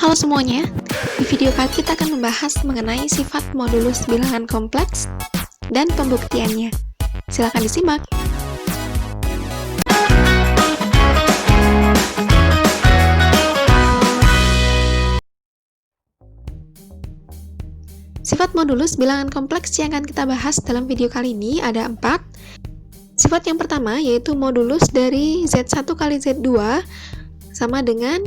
Halo semuanya, di video kali kita akan membahas mengenai sifat modulus bilangan kompleks dan pembuktiannya. Silakan disimak. Sifat modulus bilangan kompleks yang akan kita bahas dalam video kali ini ada 4. Sifat yang pertama yaitu modulus dari Z1 kali Z2 sama dengan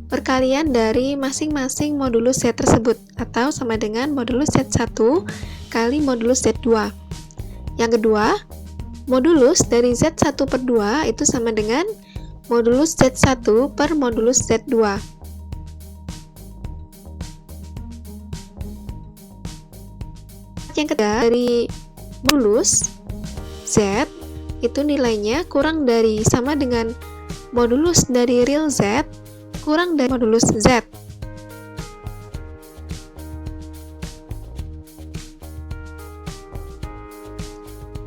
perkalian dari masing-masing modulus Z tersebut, atau sama dengan modulus Z1 kali modulus Z2. Yang kedua, modulus dari Z1 per 2 itu sama dengan modulus Z1 per modulus Z2. Yang ketiga, dari modulus Z itu nilainya kurang dari sama dengan modulus dari real Z kurang dari modulus Z.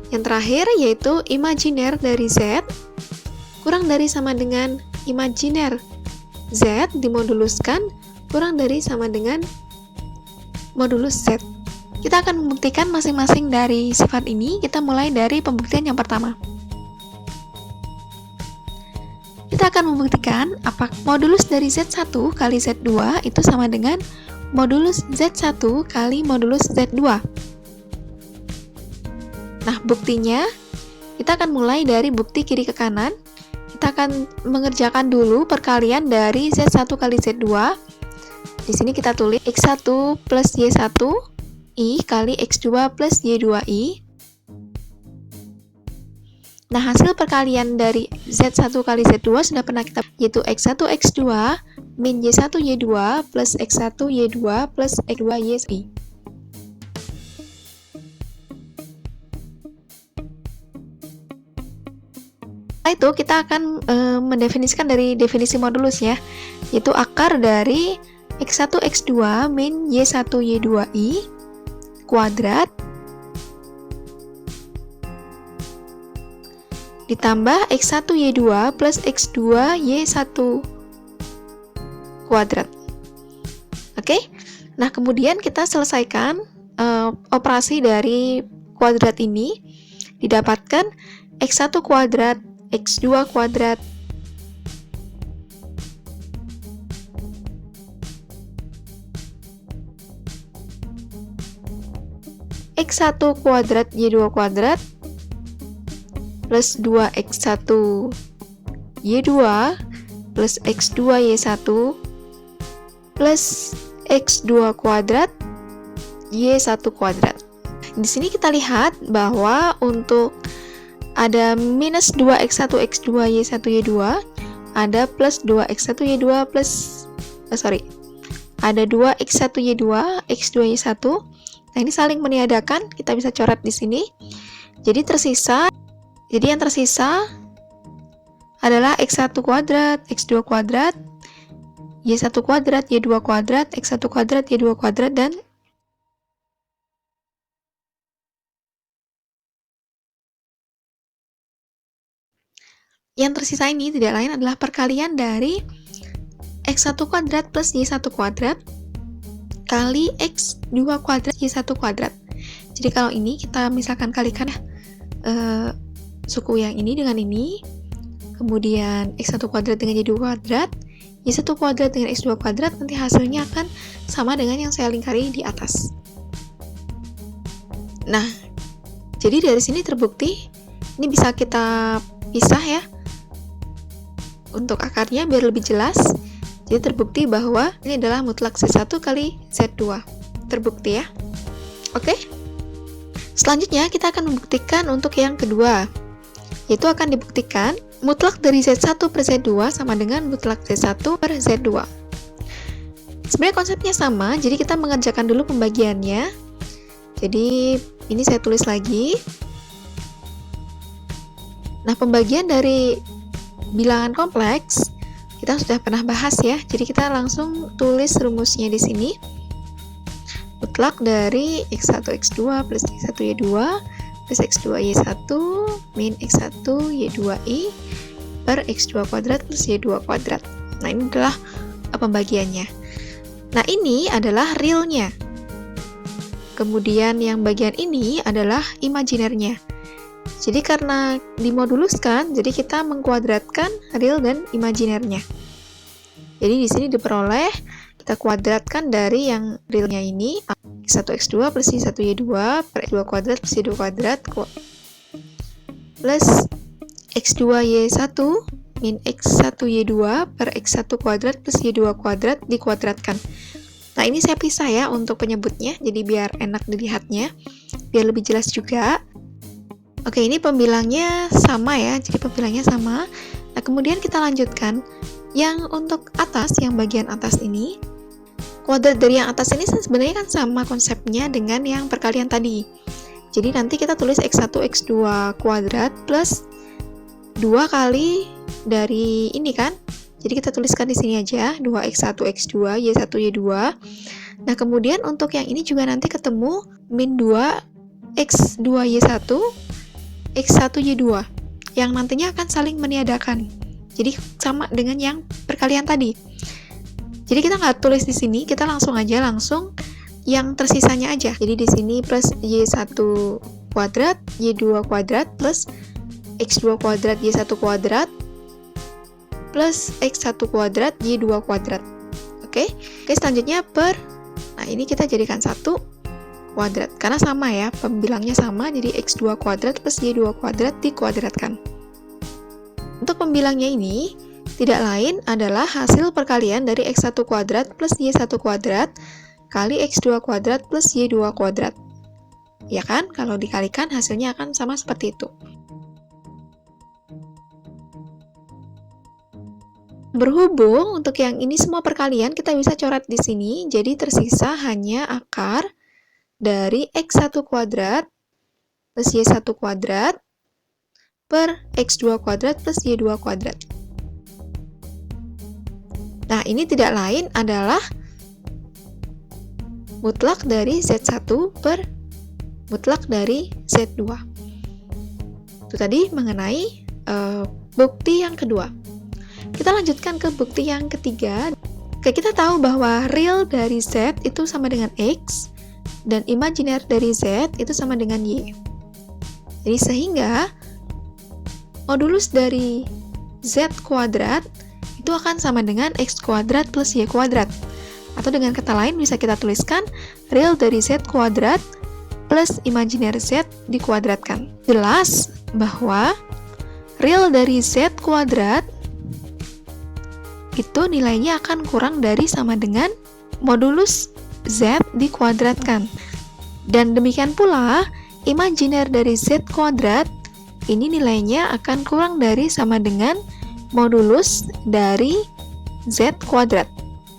Yang terakhir yaitu imajiner dari Z kurang dari sama dengan imajiner Z dimoduluskan kurang dari sama dengan modulus Z. Kita akan membuktikan masing-masing dari sifat ini. Kita mulai dari pembuktian yang pertama. Kita akan membuktikan apakah modulus dari Z1 kali Z2 itu sama dengan modulus Z1 kali modulus Z2. Nah, buktinya kita akan mulai dari bukti kiri ke kanan. Kita akan mengerjakan dulu perkalian dari Z1 kali Z2. Di sini kita tulis X1 plus Y1 I kali X2 plus Y2I. Nah, hasil perkalian dari Z1 kali Z2 sudah pernah kita, yaitu X1 X2 min Y1 Y2 plus X1 Y2 plus X2 Y1I. Setelah itu kita akan mendefinisikan dari definisi modulus ya, yaitu akar dari X1 X2 min Y1 Y2I kuadrat ditambah X1 Y2 plus X2 Y1 kuadrat. Oke, nah kemudian kita selesaikan operasi dari kuadrat ini, didapatkan X1 kuadrat X2 kuadrat X1 kuadrat Y2 kuadrat plus 2X1 Y2 plus X2 Y1 plus X2 kuadrat Y1 kuadrat. Di sini kita lihat bahwa untuk ada minus 2X1 X2 Y1 Y2, ada plus 2X1 Y2 plus ada 2X1 Y2 X2 Y1. Nah, ini saling meniadakan, kita bisa coret di sini. Jadi yang tersisa adalah X1 kuadrat, X2 kuadrat, Y1 kuadrat, Y2 kuadrat, X1 kuadrat, Y2 kuadrat, dan yang tersisa ini tidak lain adalah perkalian dari X1 kuadrat plus Y1 kuadrat kali X2 kuadrat Y1 kuadrat. Jadi kalau ini kita misalkan kalikan suku yang ini dengan ini, kemudian X1 kuadrat dengan Y2 kuadrat, Y1 kuadrat dengan X2 kuadrat, nanti hasilnya akan sama dengan yang saya lingkari di atas. Nah, jadi dari sini terbukti, ini bisa kita pisah ya untuk akarnya biar lebih jelas. Jadi terbukti bahwa ini adalah mutlak Z1 kali Z2. Terbukti ya. Oke. Selanjutnya kita akan membuktikan untuk yang kedua, yaitu akan dibuktikan mutlak dari Z1 per Z2 sama dengan mutlak Z1 per Z2. Sebenarnya konsepnya sama, jadi kita mengerjakan dulu pembagiannya. Jadi ini saya tulis lagi. Nah, pembagian dari bilangan kompleks kita sudah pernah bahas ya. Jadi kita langsung tulis rumusnya di sini. Mutlak dari X1 X2 plus X1 Y2 plus X2 Y1 min X1 Y2I per X2 kuadrat plus Y2 kuadrat. Nah, ini adalah pembagiannya. Nah, ini adalah realnya. Kemudian yang bagian ini adalah imajinernya. Jadi karena dimoduluskan, jadi kita mengkuadratkan real dan imajinernya. Jadi di sini diperoleh, kita kuadratkan dari yang realnya ini, X1 X2 plus Y1 Y2 per X2 kuadrat plus Y2 kuadrat plus X2 Y1 min X1 Y2 per X1 kuadrat plus Y2 kuadrat dikuadratkan. Nah, ini saya pisah ya untuk penyebutnya, jadi biar enak dilihatnya, biar lebih jelas juga. Oke, ini pembilangnya sama ya, jadi pembilangnya sama. Nah, kemudian kita lanjutkan. Yang untuk atas, yang bagian atas ini, kuadrat dari yang atas ini sebenarnya kan sama konsepnya dengan yang perkalian tadi. Jadi nanti kita tulis X1 X2 kuadrat plus 2 kali dari ini kan. Jadi kita tuliskan di sini aja 2x1 x2 y1 y2. Nah, kemudian untuk yang ini juga nanti ketemu min 2 x2 y1 x1 y2 yang nantinya akan saling meniadakan. Jadi sama dengan yang perkalian tadi. Jadi kita nggak tulis di sini, kita langsung yang tersisanya aja. Jadi di sini plus y1 kuadrat y2 kuadrat plus x2 kuadrat y1 kuadrat plus X1 kuadrat Y2 kuadrat. Oke, selanjutnya nah ini kita jadikan 1 kuadrat, karena sama ya, pembilangnya sama, jadi X2 kuadrat plus Y2 kuadrat dikuadratkan. Untuk pembilangnya ini, tidak lain adalah hasil perkalian dari X1 kuadrat plus Y1 kuadrat kali X2 kuadrat plus Y2 kuadrat. Ya kan, kalau dikalikan hasilnya akan sama seperti itu. Berhubung untuk yang ini semua perkalian kita bisa coret di sini, jadi tersisa hanya akar dari X1 kuadrat plus Y1 kuadrat per X2 kuadrat plus Y2 kuadrat. Nah, ini tidak lain adalah mutlak dari Z1 per mutlak dari Z2. Itu tadi mengenai bukti yang kedua. Kita lanjutkan ke bukti yang ketiga. Oke, kita tahu bahwa real dari Z itu sama dengan X, dan imajiner dari Z itu sama dengan Y. Jadi sehingga modulus dari Z kuadrat itu akan sama dengan X kuadrat plus Y kuadrat. Atau dengan kata lain bisa kita tuliskan real dari Z kuadrat plus imajiner Z dikuadratkan. Jelas bahwa real dari Z kuadrat itu nilainya akan kurang dari sama dengan modulus Z dikuadratkan. Dan demikian pula, imajiner dari Z kuadrat, ini nilainya akan kurang dari sama dengan modulus dari Z kuadrat.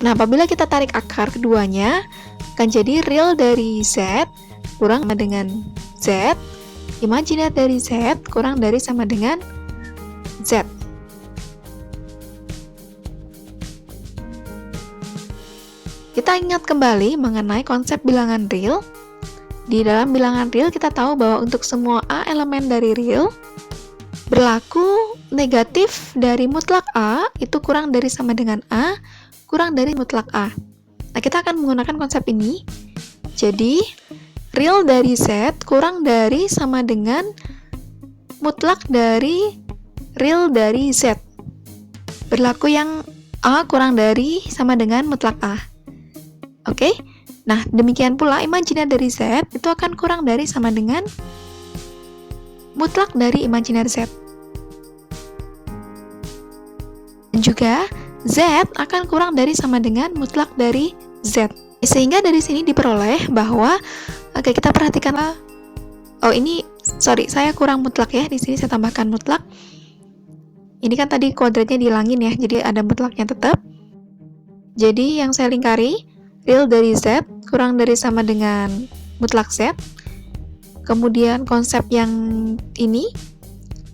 Nah, apabila kita tarik akar keduanya, akan jadi real dari Z kurang sama dengan Z, imajiner dari Z kurang dari sama dengan Z. Kita ingat kembali mengenai konsep bilangan real. Di dalam bilangan real kita tahu bahwa untuk semua A elemen dari real berlaku negatif dari mutlak A itu kurang dari sama dengan A kurang dari mutlak A. Nah, kita akan menggunakan konsep ini. Jadi real dari Z kurang dari sama dengan mutlak dari real dari Z. Berlaku yang A kurang dari sama dengan mutlak A. Oke, nah demikian pula imajiner dari Z itu akan kurang dari sama dengan mutlak dari imajiner Z. Dan juga Z akan kurang dari sama dengan mutlak dari Z. Sehingga dari sini diperoleh bahwa, oke, kita perhatikan, saya kurang mutlak ya, di sini saya tambahkan mutlak. Ini kan tadi kuadratnya dihilangin ya, jadi ada mutlaknya tetap. Jadi yang saya lingkari, real dari Z kurang dari sama dengan mutlak Z. Kemudian konsep yang ini,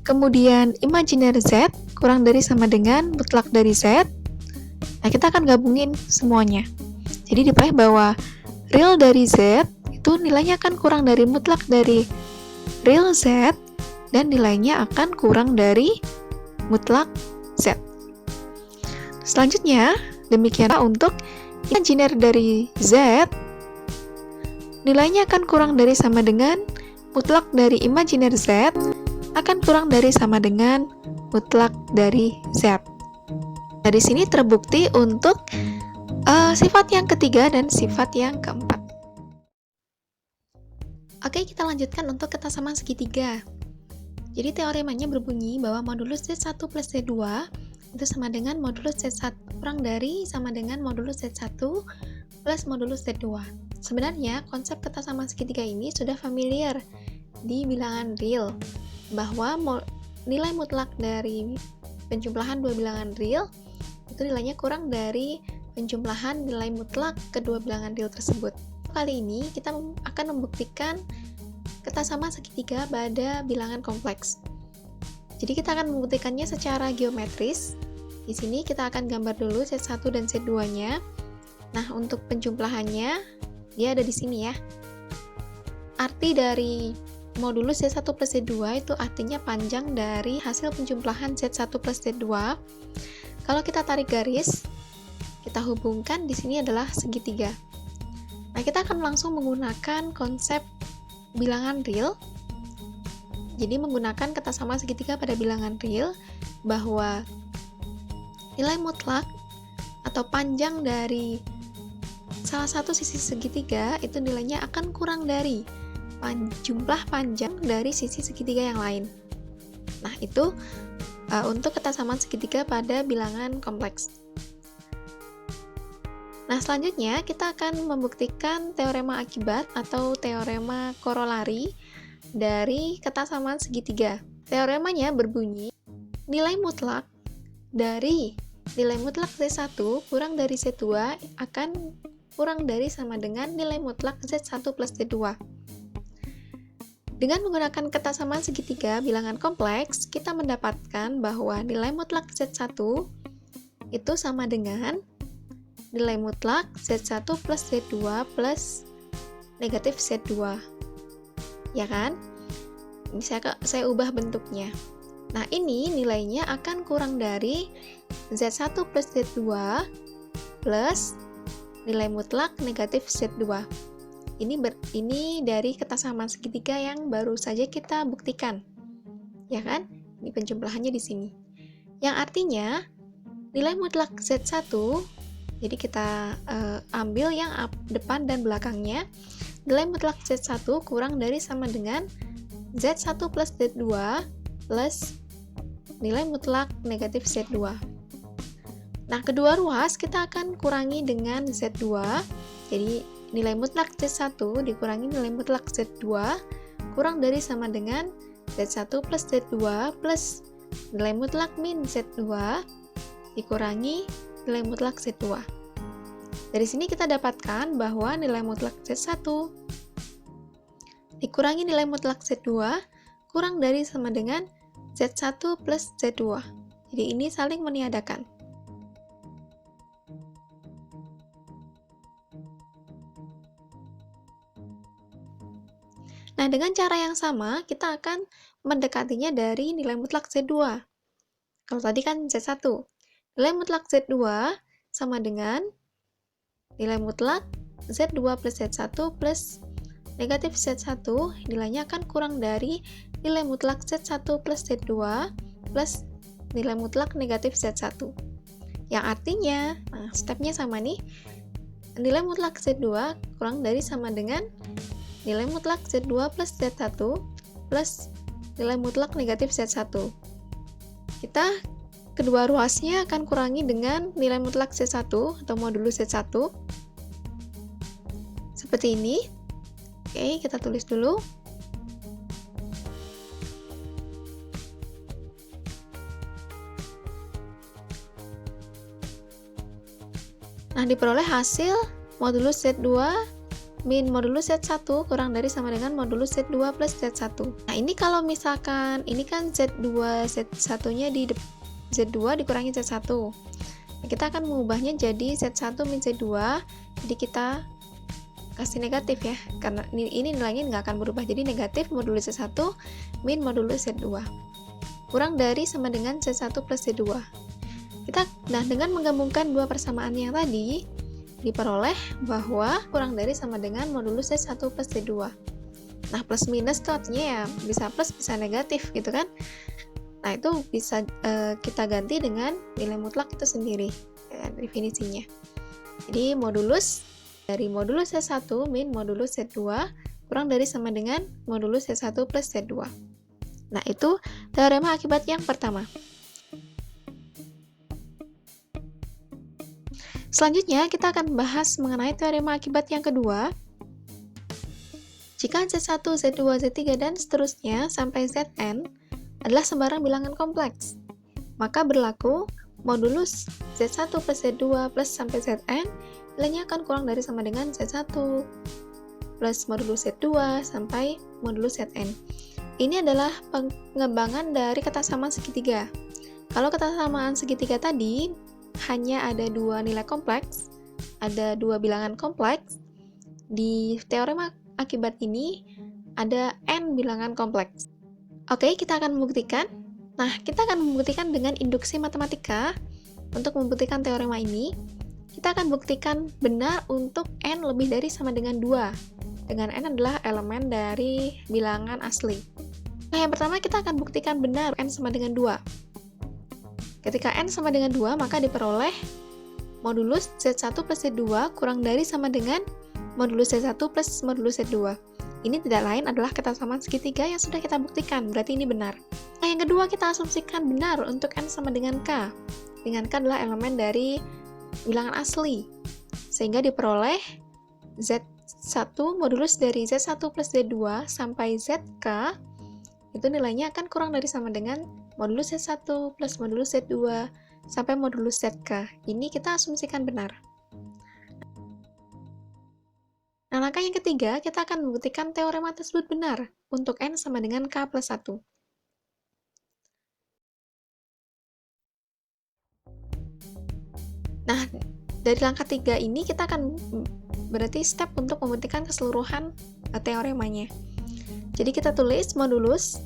kemudian imajiner Z kurang dari sama dengan mutlak dari Z. Nah, kita akan gabungin semuanya. Jadi diperoleh bahwa real dari Z itu nilainya akan kurang dari mutlak dari real Z, dan nilainya akan kurang dari mutlak Z. Selanjutnya, demikianlah untuk imajiner dari Z nilainya akan kurang dari sama dengan mutlak dari imajiner Z akan kurang dari sama dengan mutlak dari Z. Dari sini terbukti untuk sifat yang ketiga dan sifat yang keempat. Oke, kita lanjutkan untuk ketasamaan segitiga. Jadi teoremanya berbunyi bahwa modulus Z1 plus Z2 itu sama dengan modulus Z1 kurang dari sama dengan modulus Z1 plus modulus Z2. Sebenarnya konsep ketasamaan segitiga ini sudah familiar di bilangan real, bahwa nilai mutlak dari penjumlahan dua bilangan real itu nilainya kurang dari penjumlahan nilai mutlak kedua bilangan real tersebut. Kali ini kita akan membuktikan ketasamaan segitiga pada bilangan kompleks. Jadi kita akan membuktikannya secara geometris. Di sini kita akan gambar dulu Z1 dan Z2-nya. Nah, untuk penjumlahannya dia ada di sini ya. Arti dari modulus Z1 plus Z2 itu artinya panjang dari hasil penjumlahan Z1 plus Z2. Kalau kita tarik garis, kita hubungkan di sini adalah segitiga. Nah, kita akan langsung menggunakan konsep bilangan real. Jadi menggunakan ketasamaan segitiga pada bilangan real, bahwa nilai mutlak atau panjang dari salah satu sisi segitiga itu nilainya akan kurang dari jumlah panjang dari sisi segitiga yang lain. Nah, itu untuk ketasamaan segitiga pada bilangan kompleks. Nah, selanjutnya kita akan membuktikan teorema akibat atau teorema korolari dari ketasamaan segitiga. Teoremanya berbunyi, nilai mutlak dari nilai mutlak Z1 kurang dari Z2 akan kurang dari sama dengan nilai mutlak Z1 plus Z2. Dengan menggunakan ketasamaan segitiga bilangan kompleks, kita mendapatkan bahwa nilai mutlak Z1 itu sama dengan nilai mutlak Z1 plus Z2 plus negatif Z2. Ya kan? Ini saya ubah bentuknya. Nah, ini nilainya akan kurang dari Z1 plus Z2 plus nilai mutlak negatif Z2. Ini dari ketasamaan segitiga yang baru saja kita buktikan. Ya kan? Ini penjumlahannya di sini. Yang artinya nilai mutlak Z1, jadi kita ambil yang depan dan belakangnya. Nilai mutlak Z1 kurang dari sama dengan Z1 plus Z2 plus nilai mutlak negatif Z2. Nah, kedua ruas kita akan kurangi dengan Z2. Jadi, nilai mutlak Z1 dikurangi nilai mutlak Z2 kurang dari sama dengan Z1 plus Z2 plus nilai mutlak min Z2 dikurangi nilai mutlak Z2. Dari sini kita dapatkan bahwa nilai mutlak Z1 dikurangi nilai mutlak Z2 kurang dari sama dengan Z1 plus Z2. Jadi ini saling meniadakan. Nah, dengan cara yang sama, kita akan mendekatinya dari nilai mutlak Z2. Kalau tadi kan Z1. Nilai mutlak Z2 sama dengan nilai mutlak Z2 plus Z1 plus negatif Z1, nilainya akan kurang dari nilai mutlak Z1 plus Z2 plus nilai mutlak negatif Z1. Yang artinya, stepnya sama nih, nilai mutlak Z2 kurang dari sama dengan nilai mutlak Z2 plus Z1 plus nilai mutlak negatif Z1. Kita kedua ruasnya akan kurangi dengan nilai mutlak Z1 atau modulus Z1. Seperti ini. Oke, kita tulis dulu. Nah, diperoleh hasil modulus Z2 min modulus Z1 kurang dari sama dengan modulus Z2 plus Z1. Nah, ini kalau misalkan ini kan Z2 Z1-nya di Z2 dikurangi Z1. Nah, kita akan mengubahnya jadi Z1 min Z2. Jadi kita kasih negatif ya, karena ini nilainya nggak akan berubah, jadi negatif modulus Z1 min modulus Z2 kurang dari sama dengan Z1 plus Z2. Nah, dengan menggabungkan dua persamaan yang tadi, diperoleh bahwa kurang dari sama dengan modulus Z1 plus Z2. Nah, plus minus itu artinya ya bisa plus bisa negatif gitu kan. Nah, itu bisa kita ganti dengan nilai mutlak itu sendiri ya, definisinya. Jadi modulus dari modulus Z1 min modulus Z2 kurang dari sama dengan modulus Z1 plus Z2. Nah, itu teorema akibat yang pertama. Selanjutnya, kita akan bahas mengenai teorema akibat yang kedua. Jika Z1, Z2, Z3, dan seterusnya sampai Zn adalah sembarang bilangan kompleks, maka berlaku modulus Z1 plus Z2 plus sampai Zn nilainya akan kurang dari sama dengan Z1 plus modulus Z2 sampai modulus Zn. Ini adalah pengembangan dari ketasamaan segitiga. Kalau ketasamaan segitiga tadi hanya ada dua nilai kompleks, ada dua bilangan kompleks, di teorema akibat ini ada n bilangan kompleks. Oke, kita akan membuktikan. Nah, kita akan membuktikan dengan induksi matematika. Untuk membuktikan teorema ini, kita akan buktikan benar untuk n lebih dari sama dengan 2, dengan n adalah elemen dari bilangan asli. Nah, yang pertama kita akan buktikan benar n sama dengan 2. Ketika n sama dengan 2, maka diperoleh modulus Z1 plus Z2 kurang dari sama dengan modulus Z1 plus modulus Z2. Ini tidak lain adalah ketasamaan segitiga yang sudah kita buktikan, berarti ini benar. Nah, yang kedua kita asumsikan benar untuk n sama dengan k. Dengan k adalah elemen dari bilangan asli. Sehingga diperoleh Z1 modulus dari Z1 plus Z2 sampai ZK, itu nilainya akan kurang dari sama dengan modulus Z1 plus modulus Z2 sampai modulus ZK. Ini kita asumsikan benar. Nah, langkah yang ketiga, kita akan membuktikan teorema tersebut benar untuk n sama dengan k plus 1. Nah, dari langkah 3 ini kita akan berarti step untuk membuktikan keseluruhan teoremanya. Jadi kita tulis modulus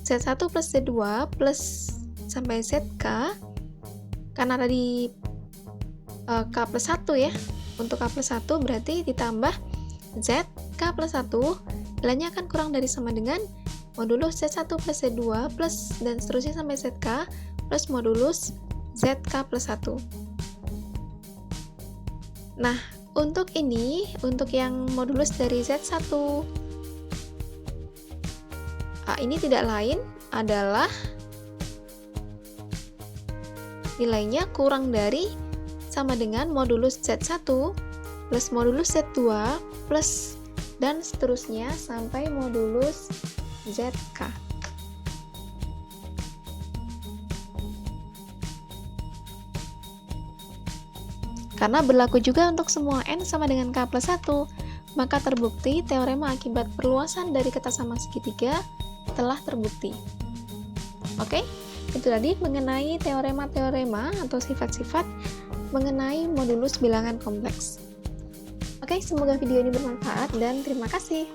Z1 plus Z2 plus sampai ZK, karena tadi K plus 1 ya, untuk K plus 1 berarti ditambah Z K plus 1, nilainya akan kurang dari sama dengan modulus Z1 plus Z2 plus dan seterusnya sampai ZK plus modulus ZK plus 1. Nah, untuk ini, untuk yang modulus dari Z1, ini tidak lain adalah nilainya kurang dari sama dengan modulus Z1 plus modulus Z2 plus dan seterusnya sampai modulus ZK. Karena berlaku juga untuk semua n sama dengan k plus 1, maka terbukti teorema akibat perluasan dari ketasamaan segitiga telah terbukti. Oke, itu tadi mengenai teorema-teorema atau sifat-sifat mengenai modulus bilangan kompleks. Oke, semoga video ini bermanfaat dan terima kasih.